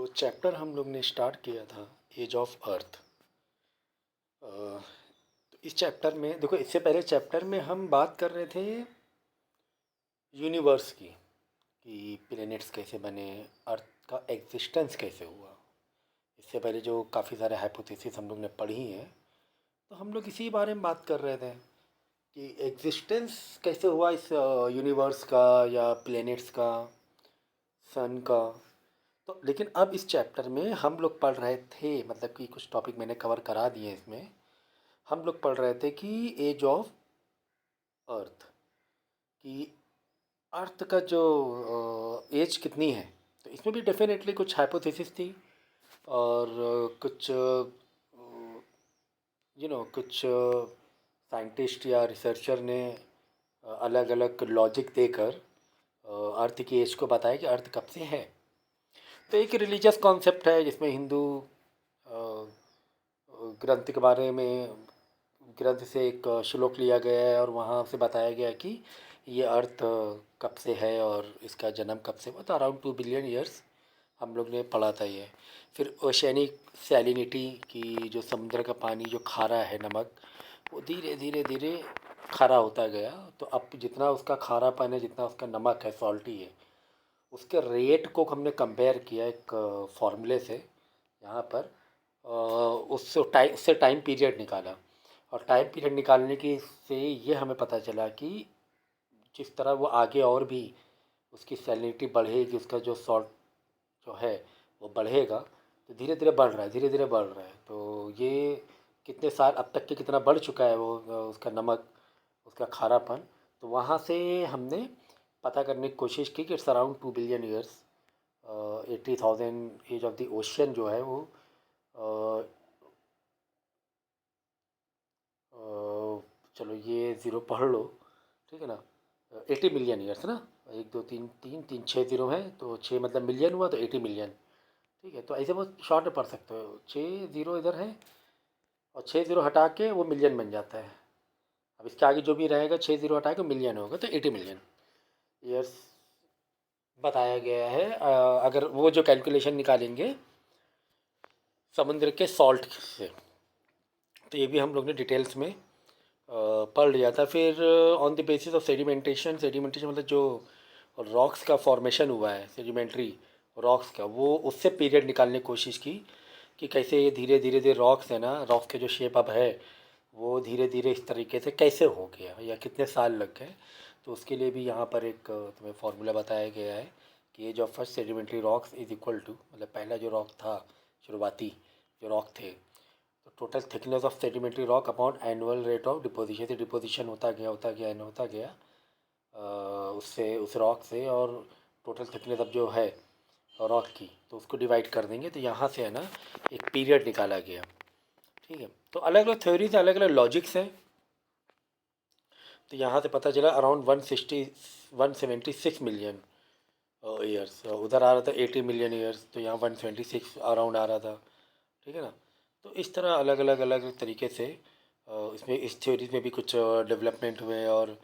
तो चैप्टर हम लोग ने स्टार्ट किया था एज ऑफ अर्थ। तो इस चैप्टर में देखो, इससे पहले चैप्टर में हम बात कर रहे थे यूनिवर्स की, कि प्लैनेट्स कैसे बने, अर्थ का एग्जिस्टेंस कैसे हुआ। इससे पहले जो काफ़ी सारे हाइपोथेसिस हम लोग ने पढ़ी हैं, तो हम लोग इसी बारे में बात कर रहे थे कि एग्जिस्टेंस कैसे हुआ इस यूनिवर्स का या प्लैनेट्स का, सन का। तो लेकिन अब इस चैप्टर में हम लोग पढ़ रहे थे, मतलब कि कुछ टॉपिक मैंने कवर करा दिए इसमें। हम लोग पढ़ रहे थे कि एज ऑफ अर्थ, कि अर्थ का जो एज कितनी है। तो इसमें भी डेफिनेटली कुछ हाइपोथेसिस थी और कुछ कुछ साइंटिस्ट या रिसर्चर ने अलग अलग लॉजिक देकर अर्थ की एज को बताया कि अर्थ कब से है। तो एक रिलीजियस कॉन्सेप्ट है जिसमें हिंदू ग्रंथ के बारे में, ग्रंथ से एक श्लोक लिया गया है और वहाँ से बताया गया कि ये अर्थ कब से है और इसका जन्म कब से हुआ। तो अराउंड 2 बिलियन ईयर्स हम लोग ने पढ़ा था ये। फिर ओशैनिक सैलिनिटी की, जो समुद्र का पानी जो खारा है, नमक, वो धीरे धीरे धीरे खारा होता गया। तो अब जितना उसका खारापन है, जितना उसका नमक है, सॉल्टी है, उसके रेट को हमने कंपेयर किया एक फार्मूले से यहाँ पर। उससे टाइम पीरियड निकाला, और टाइम पीरियड निकालने की से ये हमें पता चला कि जिस तरह वो आगे और भी उसकी सैलिनिटी बढ़ेगी, उसका जो सॉल्ट जो है वो बढ़ेगा, तो धीरे धीरे बढ़ रहा है, धीरे धीरे बढ़ रहा है। तो ये कितने साल अब तक के कितना बढ़ चुका है वो, उसका नमक, उसका खारापन। तो वहाँ से हमने पता करने की कोशिश की कि it's around 2 billion years. 80,000 age of the ocean जो है वो चलो ये ज़ीरो पढ़ लो, ठीक है ना। 80 मिलियन ईयर्स ना, एक दो तीन तीन तीन, 6 ज़ीरो हैं, तो 6 मतलब मिलियन हुआ, तो 80 मिलियन। ठीक है, तो ऐसे बहुत शॉर्ट में पढ़ सकते हो, 6 ज़ीरो इधर है और 6 ज़ीरो हटा के वो मिलियन बन जाता है। अब इसके आगे जो भी रहेगा 6 ज़ीरो हटा के मिलियन होगा, तो 80 मिलियन ईयर्स बताया गया है। अगर वो जो कैलकुलेशन निकालेंगे समुद्र के सॉल्ट से, तो ये भी हम लोग ने डिटेल्स में पढ़ लिया था। फिर on the basis of sedimentation, sedimentation मतलब जो रॉक्स का फॉर्मेशन हुआ है, सेडिमेंट्री रॉक्स का, वो उससे पीरियड निकालने की कोशिश की कि कैसे ये धीरे धीरे धीरे रॉक्स है ना, रॉक्स के जो शेप अब है वो धीरे धीरे इस तरीके से कैसे हो गया या कितने साल लग गए। तो उसके लिए भी यहाँ पर एक तुम्हें फार्मूला बताया गया है कि age of first sedimentary rocks is equal to, मतलब पहला जो रॉक था, शुरुआती जो रॉक थे, तो total thickness of sedimentary rock upon annual rate of deposition. से डिपोजिशन होता गया होता गया एंड होता गया उससे, उस रॉक से, और टोटल थिकनेस अब जो है रॉक की, तो उसको डिवाइड कर देंगे, तो यहाँ से है ना एक पीरियड निकाला गया। ठीक है, तो अलग अलग थ्योरीज, अलग अलग लॉजिक्स हैं। तो यहाँ से पता चला अराउंड 176 मिलियन ईयर्स। उधर आ रहा था 80 मिलियन ईयर्स, तो यहाँ 176 अराउंड आ रहा था। ठीक है ना। तो इस तरह अलग अलग अलग तरीके से इसमें, इस थ्योरीज में भी कुछ डेवलपमेंट हुए। और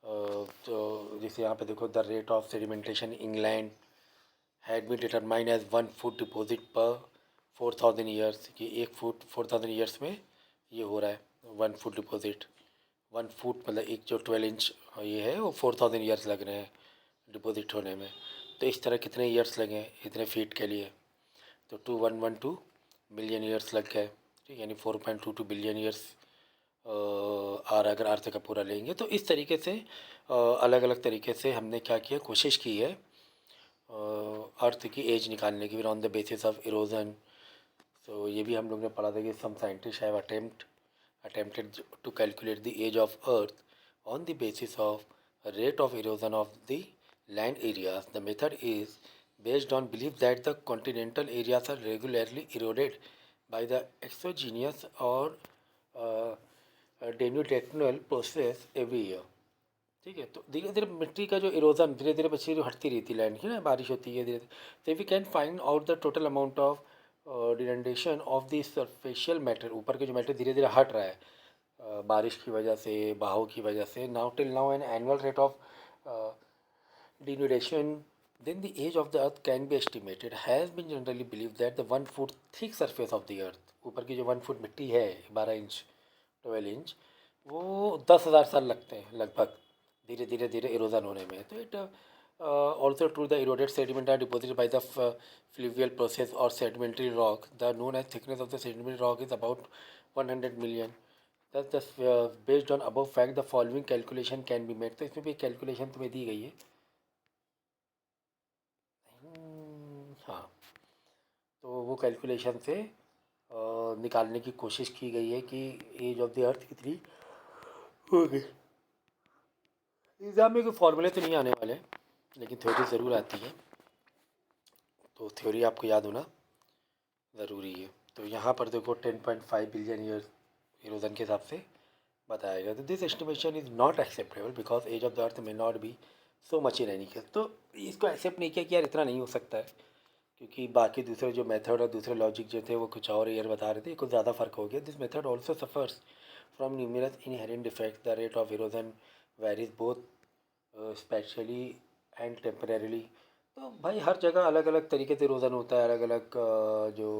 तो जैसे यहाँ पे देखो, the rate of sedimentation England had been determine as 1 foot deposit per 4,000 years, कि 1 फुट 4,000 ईयर्स में ये हो रहा है 1 फुट डिपॉजिट। 1 फुट मतलब एक जो 12 इंच ये है, वो 4,000 ईयर्स लग रहे हैं डिपॉजिट होने में। तो इस तरह कितने ईयर्स लगे इतने फीट के लिए, तो 2112 मिलियन ईयर्स लग गए। ठीक, यानी 4.22 बिलियन ईयर्स और अगर अर्थ का पूरा लेंगे। तो इस तरीके से अलग अलग तरीके से हमने क्या किया, कोशिश की है अर्थ की एज निकालने की, फिर on the basis of erosion. तो ये भी हम लोग ने पढ़ा था कि some scientist have attempted to calculate the age of earth on the basis of rate of erosion of the land areas. The method is based on belief that the continental areas are regularly eroded by the exogenous or uh, denudatial process every year. ठीक है, तो धीरे धीरे मिट्टी का जो erosion धीरे धीरे बची हटती रहती, लैंड की ना, बारिश होती है धीरे धीरे। तो we can find out the total amount of denudation of the surficial matter, ऊपर के जो मैटर धीरे धीरे हट रहा है बारिश की वजह से, बहाव की वजह से। Now till now an annual rate of denudation then the age of the earth can be estimated. Has been generally believed that the 1 foot thick surface of the earth, ऊपर की जो 1 फुट मिट्टी है, 12 इंच 12 इंच, वो 10,000 साल लगते हैं लगभग धीरे धीरे धीरे इरोजन होने में. तो it also true the eroded sediment are deposited by the fluvial process और sedimentary rock. The known age thickness of the sedimentary rock is about 100 million. Thus, based on above fact, the following calculation can be made. तो इसमें भी calculation तुम्हें दी गई है. हाँ, तो वो कैलकुलेशन से निकालने की कोशिश की गई है कि एज ऑफ द अर्थ कितनी होगी. एग्ज़ाम में कोई फॉर्मूले तो नहीं आने वाले, लेकिन थ्योरी ज़रूर आती है, तो थ्योरी आपको याद होना ज़रूरी है. तो यहाँ पर देखो 10.5 बिलियन ईयर इरोजन के हिसाब से बताया गया. तो this estimation is not acceptable because age of the earth may not be so much in any case. तो इसको एक्सेप्ट नहीं किया कि यार इतना नहीं हो सकता है, क्योंकि बाकी दूसरे जो मेथड और दूसरे लॉजिक जो थे वो कुछ और ईयर बता रहे थे, कुछ ज़्यादा फ़र्क हो गया. This method also suffers from numerous inherent defect. The rate of erosion varies both specially and temporarily. तो भाई हर जगह अलग अलग तरीके से इरोजन होता है, अलग अलग जो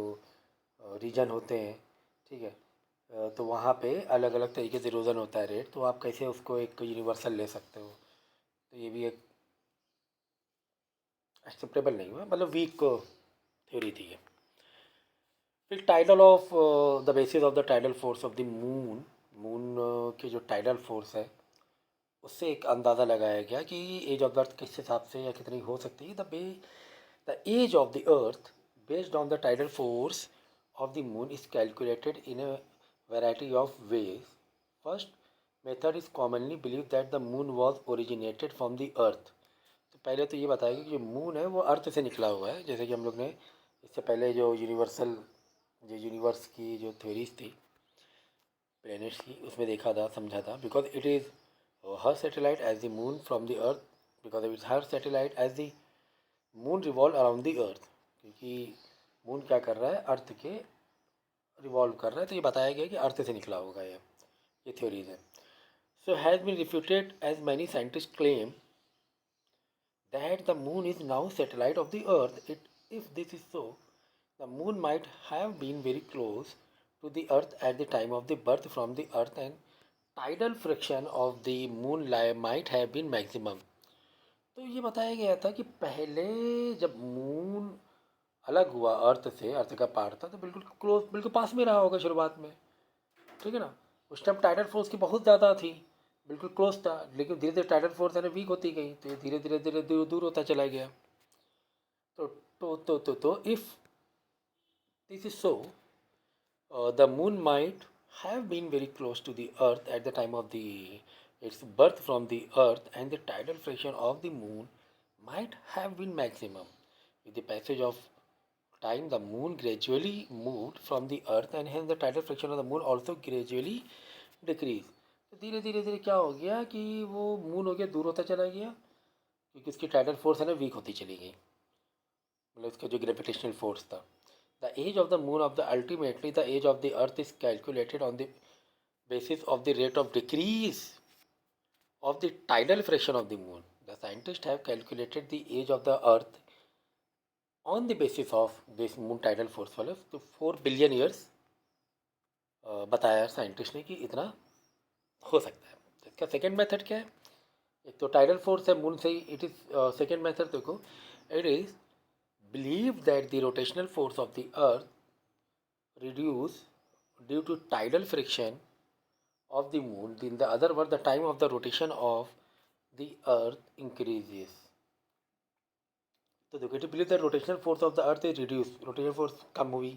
रीजन होते हैं, ठीक है. तो वहाँ पे अलग अलग तरीके से इरोजन होता है रेट. तो आप कैसे उसको एक यूनिवर्सल ले सकते हो. तो ये भी एक एक्सेप्टेबल नहीं हुआ, मतलब वीक थ्योरी थी ये. फिर tidal of the basis of the tidal force of the moon. Moon के जो टाइडल फोर्स है उससे एक अंदाज़ा लगाया गया कि एज ऑफ द अर्थ किस हिसाब से या कितनी हो सकती है. The age of the earth based on the tidal force of the moon is calculated in a variety of ways. First method is commonly believed that the moon was originated from the earth. तो पहले तो ये बताया कि जो moon है वो अर्थ से निकला हुआ है, जैसे कि हम लोग ने इससे पहले जो यूनिवर्स की जो थ्योरीज थी प्लैनेट्स की, उसमें देखा था, समझा था. Because it is her satellite as the moon from the earth, because it her satellite as the moon revolve around the earth. क्योंकि मून क्या कर रहा है, अर्थ के रिवॉल्व कर रहा है. तो ये बताया गया कि अर्थ से निकला होगा ये थ्योरीज है. So has been refuted as many scientist claim that the moon is now satellite of the earth. If this is so, the moon might have been very close to the earth at the time of the birth from the earth and tidal friction of the moon might have been maximum. तो ये बताया गया था कि पहले जब moon अलग हुआ अर्थ से, अर्थ का पार्ट था, तो बिल्कुल क्लोज, बिल्कुल पास में रहा होगा शुरुआत में, ठीक है ना. उस टाइम टाइडल फोर्स की बहुत ज़्यादा थी, बिल्कुल क्लोज था. लेकिन धीरे धीरे टाइडल फोर्स है ना वीक होती गई, तो ये धीरे धीरे धीरे दूर दूर होता चला गया. तो if this is so, the moon might have been very close to the earth at the time of the its birth from the earth, and the tidal friction of the moon might have been maximum. With the passage of time, the moon gradually moved from the earth and hence the tidal friction of the moon also gradually decreased. तो धीरे धीरे धीरे क्या हो गया कि वो moon हो गया दूर होता चला गया, क्योंकि उसकी टाइडल फोर्स है ना वीक होती चली गई, मतलब उसका जो ग्रेविटेशनल फोर्स था. The age of the moon of the ultimately the age of the earth is calculated on the basis of the rate of decrease of the tidal friction of the moon. The scientists have calculated the age of the earth on the basis of this moon tidal force वाले. तो 4 billion years बताया scientist ने कि इतना हो सकता है. तो इसका सेकेंड मेथड क्या है. एक तो टाइडल फोर्स है मून से ही. इट इज़ सेकेंड मेथड देखो, it is believe that the rotational force of the earth reduce due to tidal friction of the moon. In the other word, the time of the rotation of the earth increases. तो देखो, to believe that rotational force of the earth is reduced. rotational force कम हुई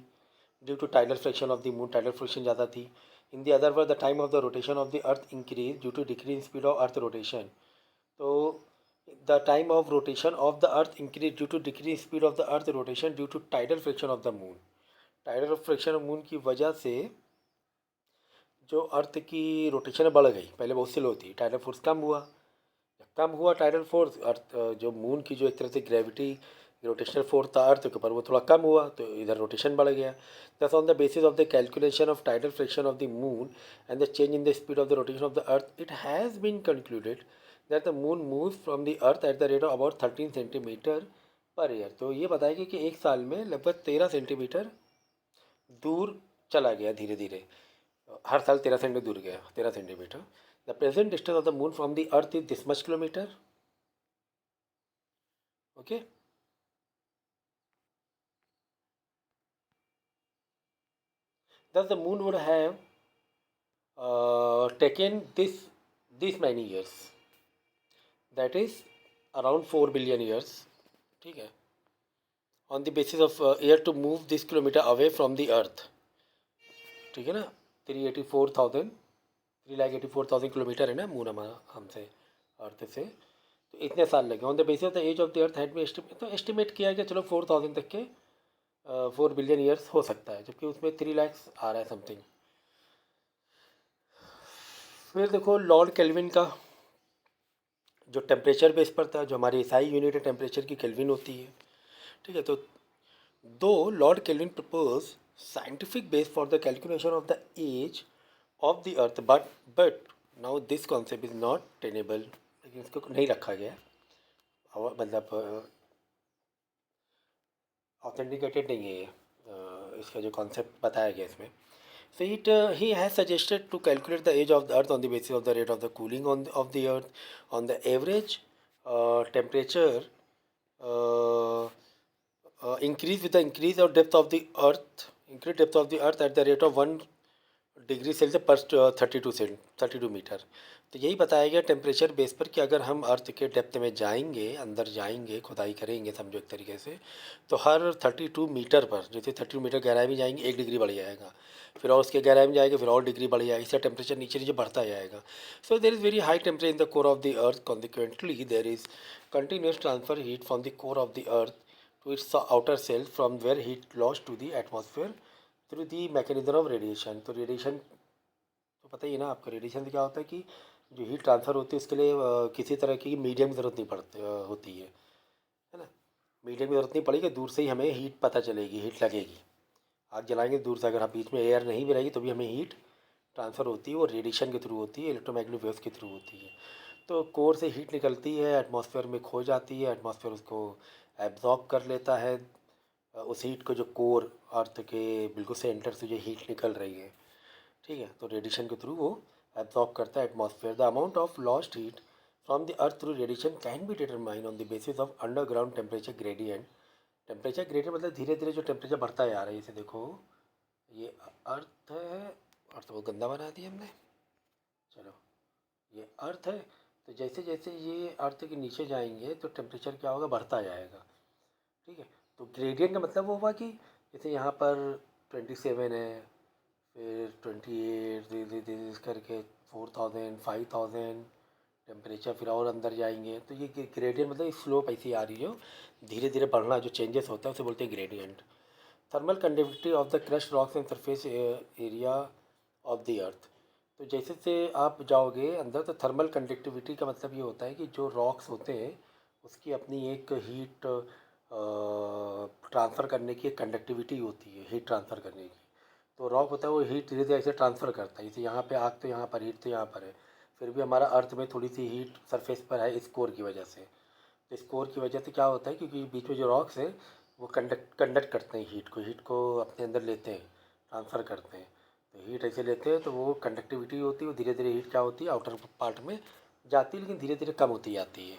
due to tidal friction of the moon. tidal friction ज़्यादा थी. In the other word, the time of the rotation of the earth increased due to decrease in speed of earth rotation. तो the time of rotation of the earth increased due to decrease in speed of the earth rotation due to tidal friction of the moon. tidal friction of moon की वजह से जो अर्थ की rotation बढ़ गई, पहले बहुत स्लो थी, टाइडल फोर्स कम हुआ. जब कम हुआ टाइडल फोर्स, अर्थ जो मून की जो एक तरह से ग्रेविटी रोटेशनल फोर्स था अर्थ के ऊपर, वो थोड़ा कम हुआ, तो इधर रोटेशन बढ़ गया. Thus on the basis of the calculation of tidal friction of the moon and the change in the speed of the rotation of the earth, it has been concluded that the moon move from the earth at the rate of about 13 centimetre per year. तो ये बताएगा कि एक साल में लगभग 13 centimetre दूर चला गया धीरे धीरे, हर साल 13 सेंटीमीटर दूर गया, 13 centimetre. The present distance of the moon from the earth is this much kilometre. Okay, thus the moon would have taken this many years, that is around 4 billion years, ठीक है, on the basis of air to move this kilometer away from the earth, ठीक है ना। 384,000 kilometre है ना moon हमारा हमसे, अर्थ से। तो इतने साल लगे। On the basis of the age of the earth had भी एस्टिमेट, तो एस्टिमेट किया कि चलो 4,000 तक के 4 बिलियन ईयर्स हो सकता है, जबकि उसमें 3 लाख आ रहा है समथिंग। फिर देखो लॉर्ड केल्विन का जो टेम्परेचर बेस पर था, जो हमारी एसआई यूनिट है टेम्परेचर की, केल्विन होती है, ठीक है। तो दो Lord Kelvin propose scientific base for the calculation of the age of the earth, but now this concept is not tenable, लेकिन इसको नहीं रखा गया, मतलब ऑथेंटिकेटेड नहीं है ये, इसका जो कॉन्सेप्ट बताया गया इसमें। So he has suggested to calculate the age of the earth on the basis of the rate of the cooling of the earth, on the average temperature uh, increase with the increase of depth of the earth, increase depth of the earth at the rate of 1 degree Celsius पर 32 metre. तो यही बताया गया temperature base पर कि अगर हम अर्थ के डेप्थ में जाएंगे, अंदर जाएंगे, खुदाई करेंगे समझो एक तरीके से, तो हर 32 मीटर पर, जैसे 32 मीटर गहराई में जाएंगे 1 डिग्री बढ़ जाएगा, फिर और उसके गहराई में जाएंगे फिर और डिग्री बढ़ जाएगा, इससे टेम्परेचर नीचे नीचे बढ़ता जाएगा। So there is very high temperature in the core of the earth, consequently there is continuous transfer heat from the core of the earth to its outer shell, from where heat lost to the atmosphere through the mechanism of radiation। तो radiation तो पता ही है ना आपको, radiation से क्या होता है कि जो हीट ट्रांसफ़र होती है उसके लिए किसी तरह की मीडियम की ज़रूरत नहीं पड़ती होती है ना। मीडियम की ज़रूरत नहीं पड़ेगी, दूर से ही हमें हीट पता चलेगी, हीट लगेगी। आग जलाएंगे दूर से, अगर हम बीच में एयर नहीं भी रहेगी तो भी हमें हीट ट्रांसफ़र होती है, वो रेडिएशन के थ्रू होती है, इलेक्ट्रोमैग्नेटिक वेव्स के थ्रू होती है। तो कोर से हीट निकलती है, एटमॉस्फेयर में खो जाती है, एटमॉस्फेयर उसको एब्जॉर्ब कर लेता है, उस हीट को, जो कोर अर्थ के बिल्कुल सेंटर से जो हीट निकल रही है, ठीक है, तो रेडिएशन के थ्रू वो एब्जॉर्ब करता है atmosphere. The amount of lost heat from the earth through radiation can be determine on the basis of underground temperature gradient. Temperature gradient मतलब धीरे धीरे जो टेम्परेचर बढ़ता जा रहा है। जैसे देखो ये अर्थ है, अर्थ को गंदा बना दिया हमने, चलो ये अर्थ है, तो जैसे जैसे ये अर्थ के नीचे जाएंगे तो टेम्परेचर क्या होगा, बढ़ता जाएगा, ठीक है। तो ग्रेडियंट का मतलब वो हुआ कि जैसे यहाँ पर 27 है, फिर 28 धीरे धीरे करके 4000 5000 टेम्परेचर, फिर और अंदर जाएंगे, तो ये ग्रेडियंट मतलब स्लोप ऐसी आ रही हो, धीरे धीरे बढ़ना, जो चेंजेस होता है उसे बोलते हैं gradient. Thermal conductivity of the crust rocks and surface area of the earth. तो जैसे जैसे आप जाओगे अंदर, तो थर्मल कंडक्टिविटी का मतलब ये होता है कि जो रॉक्स होते हैं उसकी अपनी एक हीट ट्रांसफ़र करने की एक कंडक्टिविटी होती है, हीट ट्रांसफ़र करने की। तो रॉक होता है वो हीट धीरे धीरे ऐसे ट्रांसफ़र करता है, जैसे यहाँ पे आग तो यहाँ पर, हीट तो यहाँ पर है, फिर भी हमारा अर्थ में थोड़ी सी हीट सरफेस पर है इस कोर की वजह से। तो इस कोर की वजह से क्या होता है, क्योंकि बीच में जो रॉक्स है वो कंडक्ट करते हैं हीट को अपने अंदर लेते हैं, ट्रांसफ़र करते हैं। तो हीट ऐसे लेते हैं तो वो कंडक्टिविटी होती है, वो धीरे धीरे हीट क्या होती है, आउटर पार्ट में जाती है, लेकिन धीरे धीरे कम होती जाती है।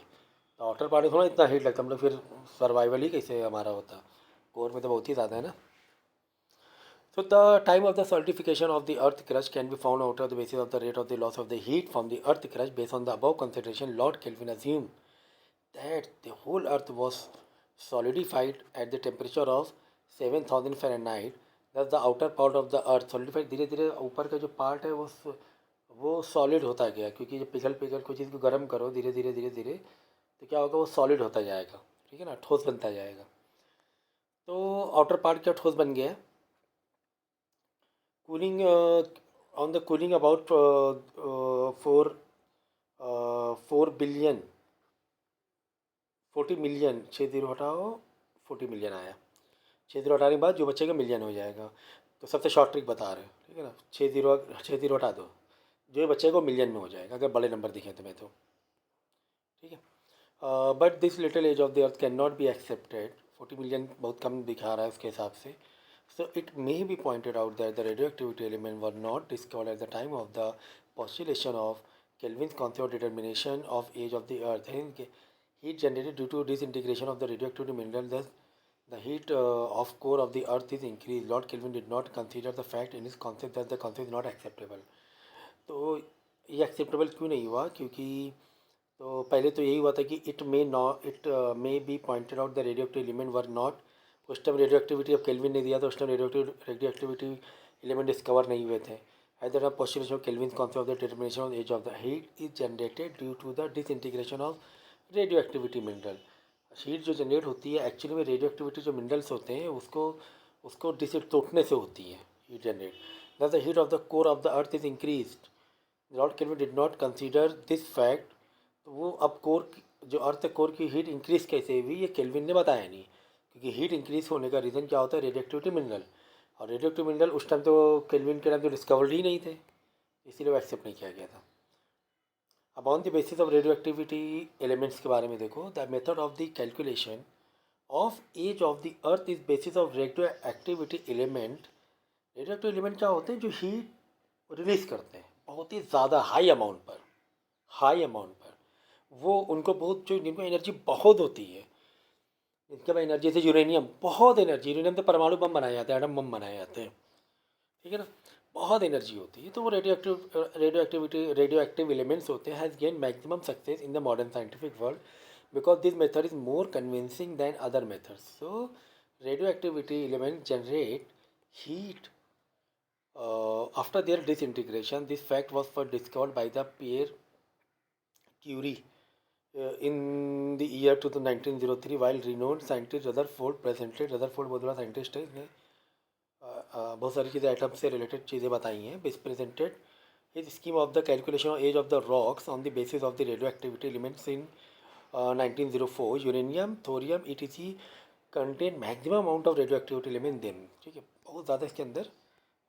तो आउटर पार्ट में थोड़ा इतना हीट लगता है, मतलब फिर सर्वाइवल ही कैसे हमारा होता, कोर में तो बहुत ही ज़्यादा है ना। So the time of the solidification of the earth crust can be found out of the basis of the rate of the loss of the heat from the earth crust. Based on the above consideration, Lord Kelvin assumed that the whole earth was solidified at the temperature of 7000 Fahrenheit. Thus the outer part of the earth solidified, धीरे धीरे ऊपर का जो part है वो solid होता गया, क्योंकि जब पिघल पिघल कोई चीज़ को गर्म करो धीरे धीरे धीरे धीरे, तो क्या होगा, वो सॉलिड होता जाएगा, ठीक है ना, ठोस बनता जाएगा। तो आउटर पार्ट क्या ठोस बन गया है। Cooling on the cooling about 4 billion 40 million, 60 हटाओ 40 मिलियन आया, 60 हटाने के बाद जो बचेगा मिलियन हो जाएगा। तो सबसे शॉर्ट ट्रिक बता रहे हैं, ठीक है ना, 60 हटा दो, जो बचेगा वो मिलियन में हो जाएगा अगर बड़े नंबर दिखे तुम्हें तो। ठीक है। But this little age of the earth can not be accepted, 40 million बहुत कम दिखा रहा है उसके हिसाब से। So it may be pointed out that the radio activity element were not discovered at the time of the postulation of Kelvin's concept of determination of age of the earth. Heat generated due to disintegration of the radioactive mineral, thus the heat of core of the earth is increased. Lord Kelvin did not consider the fact in his concept that the concept is not acceptable. तो ये acceptable क्यों नहीं हुआ? क्योंकि तो पहले तो यही हुआ था कि it may be pointed out the radio active element were not, उस टाइम रेडियो एक्टिविटी अब केल्विन ने दिया तो उस time radio activity element discover नहीं हुए थे। Either a postulation of Kelvin's concept of the determination of the age of the heat is generated due to the disintegration of radioactivity mineral. Heat जो generate होती है actually में radio activity जो minerals होते हैं उसको उसको तोड़ने से होती है heat generate. The heat of the core of the earth is increased. Lord kelvin did not consider this fact. तो वो अब कोर जो अर्थ कोर की हीट इंक्रीज़ कैसे हुई ये केल्विन ने बताया नहीं, क्योंकि हीट इंक्रीज़ होने का रीज़न क्या होता है? Radio activity mineral. और रेडियो एक्टिव मिनरल उस टाइम तो केल्विन के टाइम तो डिस्कवर्ड ही नहीं थे, इसीलिए वो एक्सेप्ट नहीं किया गया था। अब on the basis of radio activity elements के बारे में देखो, the method of the calculation of age of the earth is basis of radio activity element. Radio active element क्या होते हैं? जो हीट रिलीज़ करते हैं बहुत ही ज़्यादा हाई अमाउंट पर, वो उनको बहुत जो जिनको एनर्जी बहुत होती है, इनके पास एनर्जी से यूरेनियम बहुत एनर्जी, यूरेनियम से परमाणु बम बनाए जाते हैं, एटम बम बनाए जाते हैं, ठीक है ना, बहुत एनर्जी होती है। तो वो रेडियो एक्टिव एलिमेंट्स होते हैं has gain maximum success in the modern scientific world because this method is more convincing than other methods. So radio activity element generate heat after their disintegration. This fact was first discovered by the Pierre Curie in the year 1903 while renowned scientist Rutherford presented, Rutherford बहुत बड़ा scientist है, इसने बहुत सारी चीज़ें atom से related चीज़ें बताई हैं, base presented his scheme of the calculation of age of the rocks on the basis of the radioactivity elements in 1904 uranium thorium etc contain maximum amount of radioactivity element then। ठीक है, बहुत ज़्यादा इसके अंदर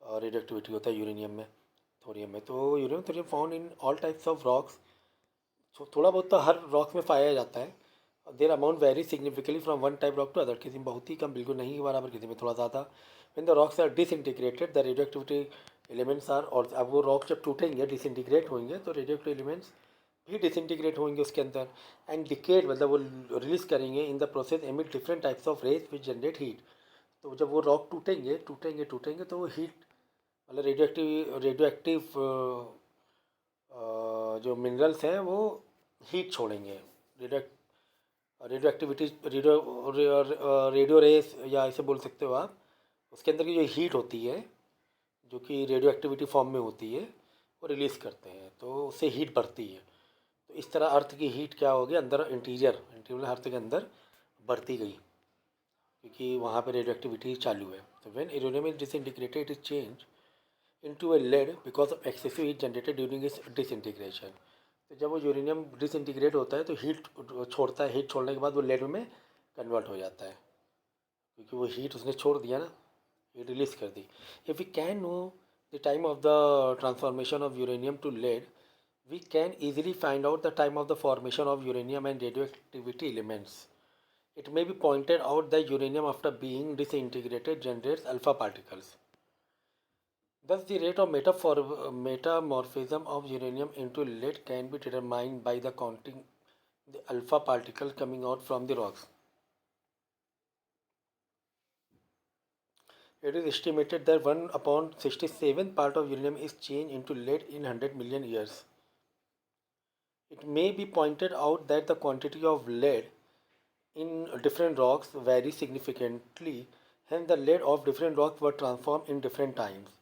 radio activity होता है uranium में, thorium में। तो uranium thorium found in all types of rocks, थोड़ा बहुत तो हर रॉक्स में पाया जाता है। Their amount very significantly from one type rock to other, किसी में बहुत ही कम, बिल्कुल नहीं बराबर, किसी में थोड़ा ज़्यादा। When the rocks are disintegrated the radio activity elements are, और अब वो रॉक्स जब टूटेंगे डिसइंटीग्रेट होंगे तो रेडियो एक्टिव एलिमेंट्स भी डिसइंटीग्रेट होंगे उसके अंदर, एंड डिकेड मतलब वो रिलीज़ करेंगे in the process emit different types of rays which generate heat. तो जब वो रॉक टूटेंगे तो वो हीट मतलब रेडियो एक्टिव जो मिनरल्स हैं वो हीट छोड़ेंगे। Radio radioactivity radio rays या ऐसे बोल सकते हो आप, उसके अंदर की जो हीट होती है जो कि रेडियो एक्टिविटी फॉर्म में होती है वो रिलीज़ करते हैं, तो उससे हीट बढ़ती है। तो इस तरह अर्थ की हीट क्या होगी, अंदर इंटीरियर अर्थ के अंदर बढ़ती गई, क्योंकि वहाँ पे रेडियो एक्टिविटी चालू है। तो when uranium is disintegrated it is change into a lead because of excessive heat generated during its disintegration। तो जब वो यूरेनियम डिसइंटीग्रेट होता है तो हीट छोड़ता है, हीट छोड़ने के बाद वो लेड में कन्वर्ट हो जाता है, क्योंकि वो हीट उसने छोड़ दिया ना, हीट रिलीज कर दी। If we can know the time of the transformation of uranium to lead we can easily find out the time of the formation of uranium and radioactivity elements. It may be pointed out that uranium after being disintegrated generates alpha particles. Thus, the rate of metamorphism of uranium into lead can be determined by the counting the alpha particles coming out from the rocks. It is estimated that 1/67 part of uranium is changed into lead in 100 million years. It may be pointed out that the quantity of lead in different rocks vary significantly, hence the lead of different rocks were transformed in different times.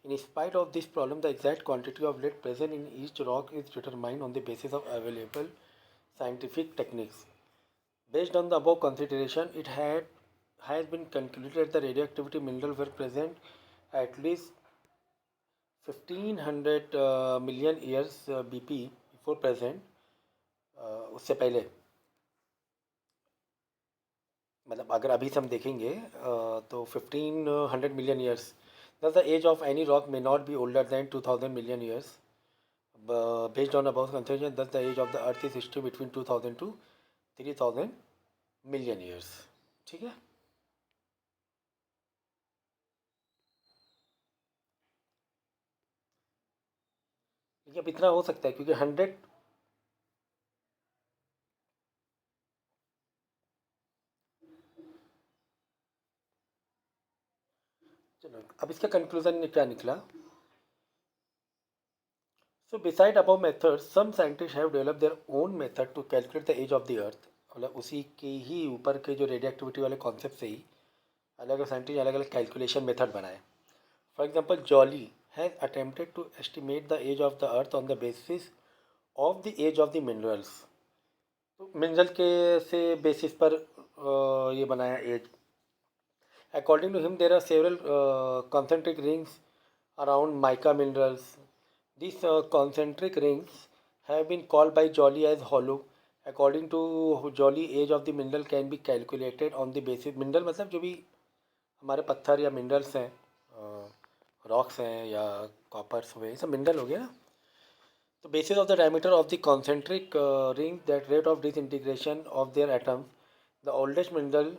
In spite of this problem, the exact quantity of lead present in each rock is determined on the basis of available scientific techniques. Based on the above consideration, has been concluded that the radioactivity minerals were present at least 1500 million years BP before present, उससे पहले मतलब अगर अभी से हम देखेंगे तो 1500 million years। Thus the age of any rock may not be older than 2000 million years, based on above consideration, thus the age of the earth is history between 2000 to 3000 million years. ठीक है. लेकिन अब इतना हो सकता है क्योंकि 100. चलो अब इसका कंक्लूजन क्या निकला. So beside above methods, some scientists have developed their own method to calculate the age of the earth. मतलब उसी के ही ऊपर के जो रेडियो एक्टिविटी वाले कॉन्सेप्ट से ही अलग अलग साइंटिस्ट अलग अलग कैलकुलेशन मेथड बनाए. For example Joly has attempted to estimate the age of the earth on the basis of the age of the minerals. तो मिनरल के से बेसिस पर ये बनाया age. According to him there are several concentric rings around mica minerals. These concentric rings have been called by Joly as hollow. According to Joly, age of the mineral can be calculated on the basis. Mineral मतलब जो भी हमारे पत्थर या minerals हैं, rocks हैं या Cowper's हुए, सब मिनरल हो गया ना. तो basis of the diameter of the concentric ring that rate of disintegration of their atoms the oldest mineral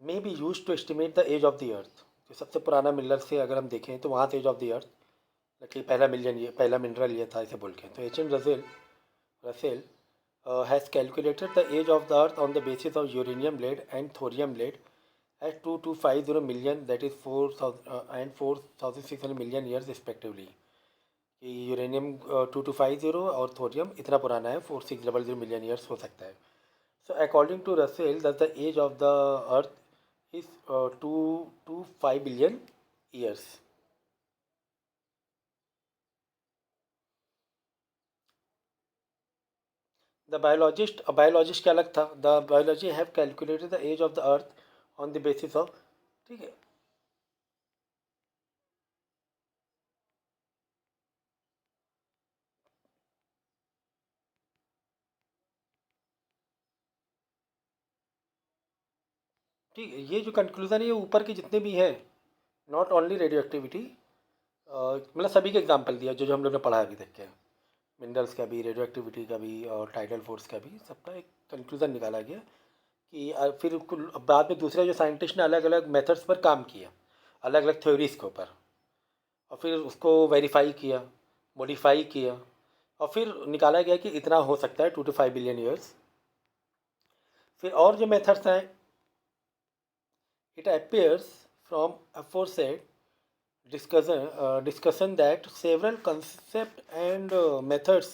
may be used to estimate the age of the earth. तो सबसे पुराना मिनरल से अगर हम देखें तो वहाँ से एज ऑफ द अर्थ कि पहला मिनरल ये था, इसे बोल के. तो H N Russell has calculated the age of the earth on the basis of uranium lead and thorium lead at 2250 million that is 4000 and 4600 million years respectively. कि uranium 2250 और थोरियम इतना पुराना है 4600 मिलियन ईयर्स हो सकता है. So according to Russell that the age of the earth is 2 to 5 billion years. The biologist क्या अलग था. The biology have calculated the age of the earth on the basis of. ठीक है. ठीक है, ये जो कंक्लूज़न है ये ऊपर के जितने भी हैं, नॉट ओनली रेडियो एक्टिविटी, मतलब सभी के एग्जाम्पल दिया जो जो हम लोग ने पढ़ा अभी तक के. मिनरल्स का भी, रेडियो एक्टिविटी का भी और टाइडल फोर्स का भी, सबका एक कंक्लूज़न निकाला गया कि फिर बाद में दूसरे जो साइंटिस्ट ने अलग अलग मेथड्स पर काम किया, अलग अलग थ्योरीज़ के ऊपर, और फिर उसको वेरीफाई किया, मॉडिफाई किया, और फिर निकाला गया कि इतना हो सकता है 2 to 5 बिलियन ईयर्स. फिर और जो मेथड्स हैं, it appears from aforesaid discussion that several concepts and methods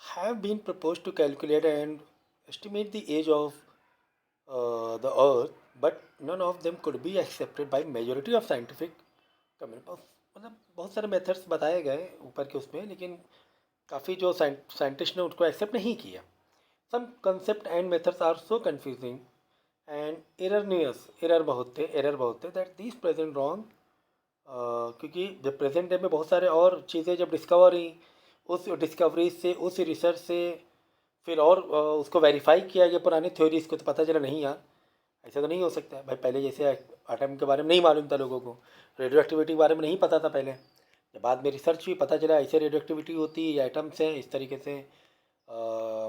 have been proposed to calculate and estimate the age of the earth, but none of them could be accepted by majority of scientific community. मतलब बहुत सारे methods बताए गए ऊपर के उसमें, लेकिन काफ़ी जो साइंटिस्ट ने उसको एक्सेप्ट नहीं किया. Some concept and methods are so confusing and error बहुत थे दैट दिस प्रेजेंट रॉन्ग. क्योंकि जब प्रेजेंट डे में बहुत सारे और चीज़ें जब डिस्कवर हुई, उस डिस्कवरी से, उस रिसर्च से फिर और उसको वेरीफाई किया गया पुरानी थ्योरीज को, तो पता चला नहीं यार ऐसा तो नहीं हो सकता भाई. पहले जैसे एटम के बारे में नहीं मालूम था लोगों को, रेडियो एक्टिविटी के बारे में नहीं पता था पहले. जब बाद में रिसर्च हुई पता चला ऐसे रेडियो एक्टिविटी होती है, एटम्स हैं, इस तरीके से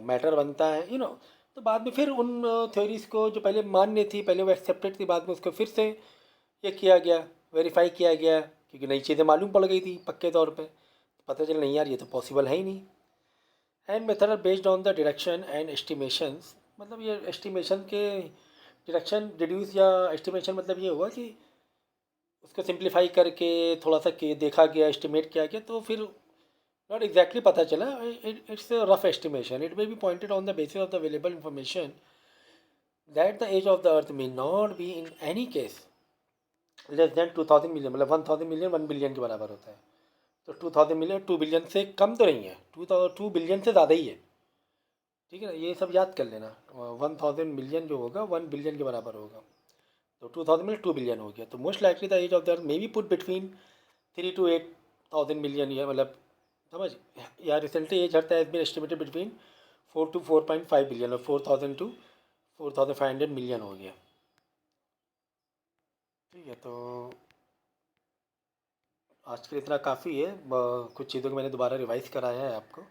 मैटर बनता है, तो बाद में फिर उन थ्योरीज़ को जो पहले मान्य थी, पहले वो एक्सेप्टेड थी, बाद में उसको फिर से ये किया गया, वेरीफाई किया गया, क्योंकि नई चीज़ें मालूम पड़ गई थी पक्के तौर पे. पता चला नहीं यार ये तो पॉसिबल है ही नहीं. And method are based on the deduction and estimations. मतलब ये एस्टिमेशन के डिडक्शन, डिड्यूस या एस्टिमेशन मतलब ये हुआ कि उसको सिंप्लीफाई करके थोड़ा सा देखा गया, एस्टिमेट किया गया, तो फिर नॉट एग्जैक्टली पता चला. It's rough estimation. It may be pointed on the basis of the available information that the age of the earth may not be in any case less than 2000 million. मतलब 1000 million 1 billion के बराबर होता है. तो 2000 million 2 billion से कम तो नहीं है, 2 बिलियन से ज़्यादा ही है. ठीक है ना, ये सब याद कर लेना. 1000 मिलियन जो होगा 1 बिलियन के बराबर होगा. तो 2000 मिलियन 2 बिलियन हो गया. तो most likely the age of the earth may be put between 3 to 8,000 million year. मतलब समझ, या recently age earth has been estimated between 4 to 4.5 billion, और 4000 to 4500 मिलियन हो गया. ठीक है, तो आज के लिए इतना काफ़ी है। कुछ चीज़ों को मैंने दोबारा रिवाइज़ कराया है आपको।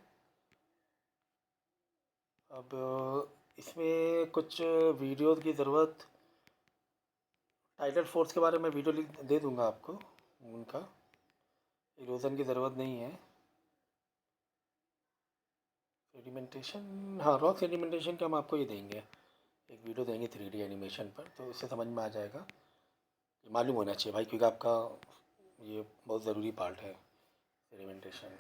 अब इसमें कुछ वीडियोज़ की ज़रूरत, टाइटल फोर्स के बारे में वीडियो लिंक दे दूँगा आपको। उनका इरोजन की ज़रूरत नहीं है। सेडिमेंटेशन, हाँ, रॉक सेडिमेंटेशन का हम आपको ये देंगे, एक वीडियो देंगे 3D एनिमेशन पर, तो इससे समझ में आ जाएगा। ये मालूम होना चाहिए भाई, क्योंकि आपका ये बहुत ज़रूरी पार्ट है, सेडिमेंटेशन।